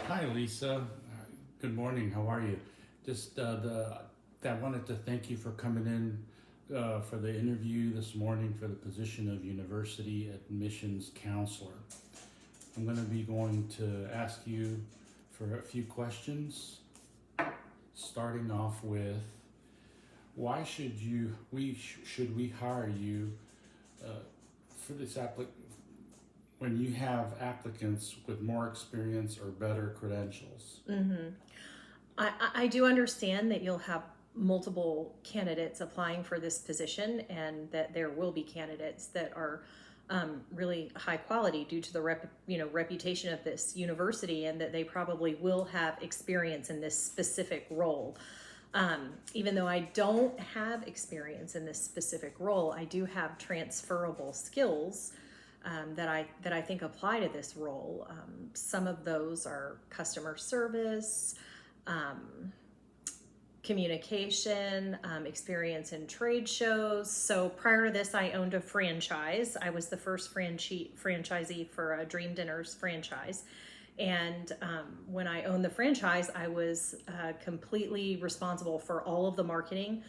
Hi, Lisa. Good morning. How are you? Just I wanted to thank you for coming in for the interview this morning for the position of University Admissions Counselor. I'm going to be going to ask you for a few questions, starting off with why should we hire you uh, for this when you have applicants with more experience or better credentials? hmm I do understand that you'll have multiple candidates applying for this position and that there will be candidates that are really high quality due to the reputation of this university and that they probably will have experience in this specific role. Even though I don't have experience in this specific role, I do have transferable skills that I think apply to this role. Some of those are customer service, um, communication, experience in trade shows. So prior to this, I owned a franchise. I was the first franchisee for a Dream Dinners franchise. And when I owned the franchise, I was completely responsible for all of the marketing,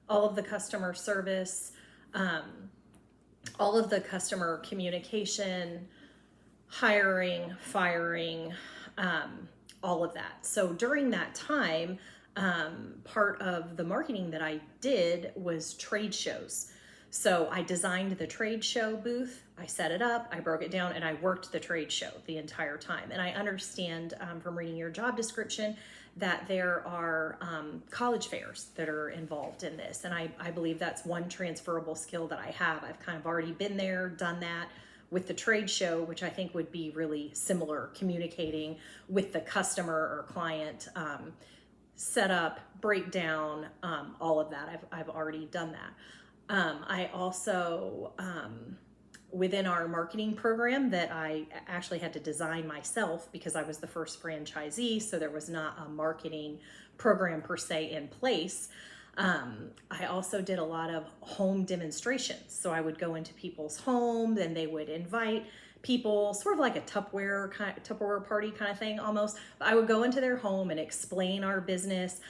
all of the customer service, um, all of the customer communication, hiring, firing, all of that. So during that time, part of the marketing that I did was trade shows. So I designed the trade show booth, I set it up, I broke it down, and I worked the trade show the entire time. And I understand from reading your job description that there are college fairs that are involved in this. And I believe that's one transferable skill that I have. I've kind of already been there, done that with the trade show, which I think would be really similar, communicating with the customer or client, set up, breakdown, all of that. I've already done that. I also, within our marketing program that I actually had to design myself because I was the first franchisee, so there was not a marketing program per se in place. I also did a lot of home demonstrations. So I would go into people's homes and they would invite people, sort of like a Tupperware party kind of thing almost. But I would go into their home and explain our business,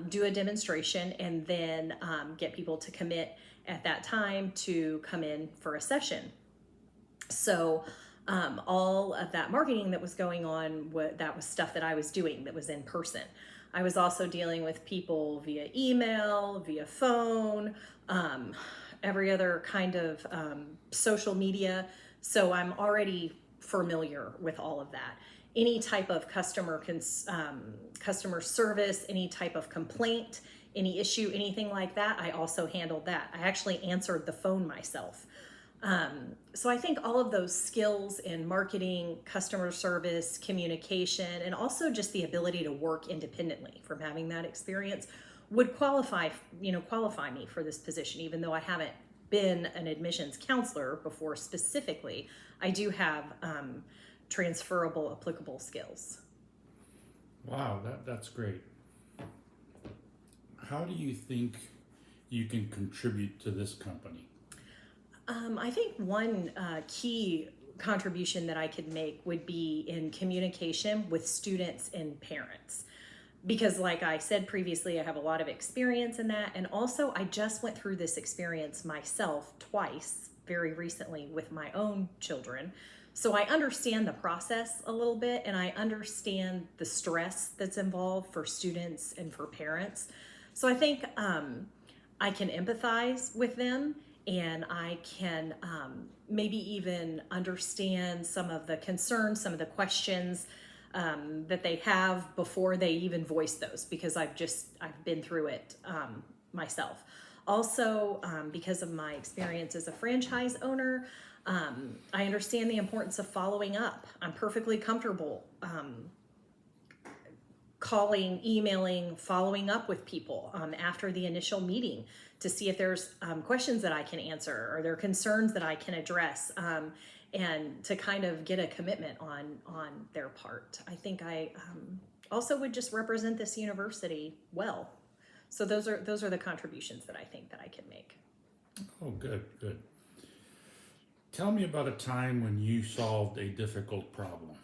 do a demonstration, and then get people to commit at that time to come in for a session. So all of that marketing that was going on, that was stuff that I was doing that was in person. I was also dealing with people via email, via phone, every other kind of social media. So I'm already familiar with all of that. Any type of customer service, any type of complaint, any issue, anything like that, I also handled that. I actually answered the phone myself. So I think all of those skills in marketing, customer service, communication, and also just the ability to work independently from having that experience would qualify me for this position, even though I haven't been an admissions counselor before specifically. I do have transferable, applicable skills. Wow, that's great. How do you think you can contribute to this company? I think one key contribution that I could make would be in communication with students and parents. Because, like I said previously, I have a lot of experience in that. And also, I just went through this experience myself twice very recently with my own children. So I understand the process a little bit and I understand the stress that's involved for students and for parents. So I think I can empathize with them and I can maybe even understand some of the concerns, some of the questions that they have before they even voice those, because I've been through it myself. Also, because of my experience as a franchise owner, I understand the importance of following up. I'm perfectly comfortable calling, emailing, following up with people after the initial meeting to see if there's questions that I can answer or there are concerns that I can address, and to kind of get a commitment on their part. I think I also would just represent this university well. So those are the contributions that I think that I can make. Oh, good, good. Tell me about a time when you solved a difficult problem.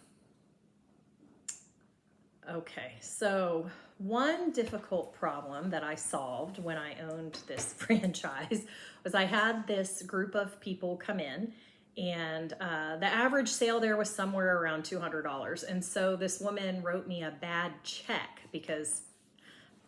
Okay, so one difficult problem that I solved when I owned this franchise was I had this group of people come in, and the average sale there was somewhere around $200. And so this woman wrote me a bad check because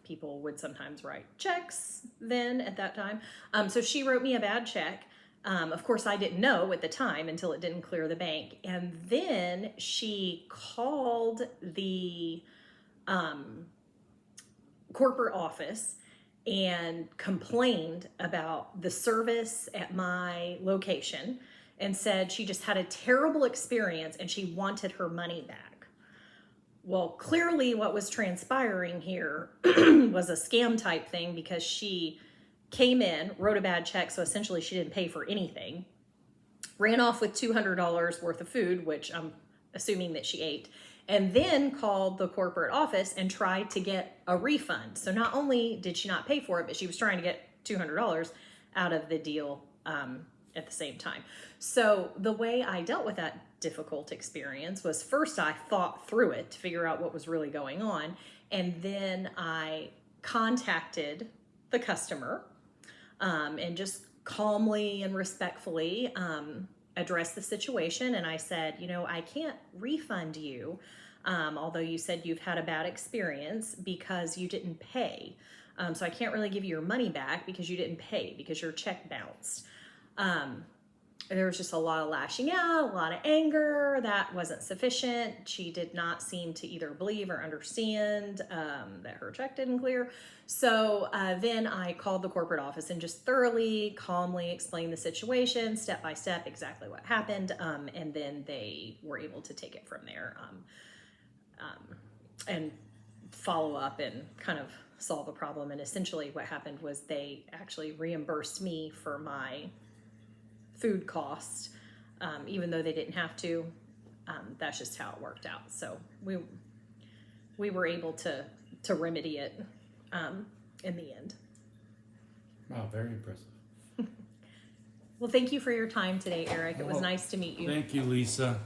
people would sometimes write checks then at that time. So she wrote me a bad check. Of course, I didn't know at the time until it didn't clear the bank. And then she called the corporate office and complained about the service at my location and said she just had a terrible experience and she wanted her money back. Well, clearly what was transpiring here was a scam type thing, because she came in, wrote a bad check, so essentially she didn't pay for anything, ran off with $200 worth of food, which I'm assuming that she ate, and then called the corporate office and tried to get a refund. So not only did she not pay for it, but she was trying to get $200 out of the deal at the same time. So the way I dealt with that difficult experience was, first I thought through it to figure out what was really going on, and then I contacted the customer and just calmly and respectfully addressed the situation. And I said, I can't refund you, although you said you've had a bad experience, because you didn't pay. So I can't really give you your money back because you didn't pay, because your check bounced. There was just a lot of lashing out, a lot of anger. That wasn't sufficient. She did not seem to either believe or understand that her check didn't clear. So then I called the corporate office and just thoroughly, calmly explained the situation, step by step, exactly what happened. And then they were able to take it from there and follow up and kind of solve the problem. And essentially what happened was they actually reimbursed me for my food costs, even though they didn't have to. That's just how it worked out. So we were able to remedy it in the end. Wow, very impressive. Well, thank you for your time today, Eric. It was nice to meet you. Thank you, Lisa.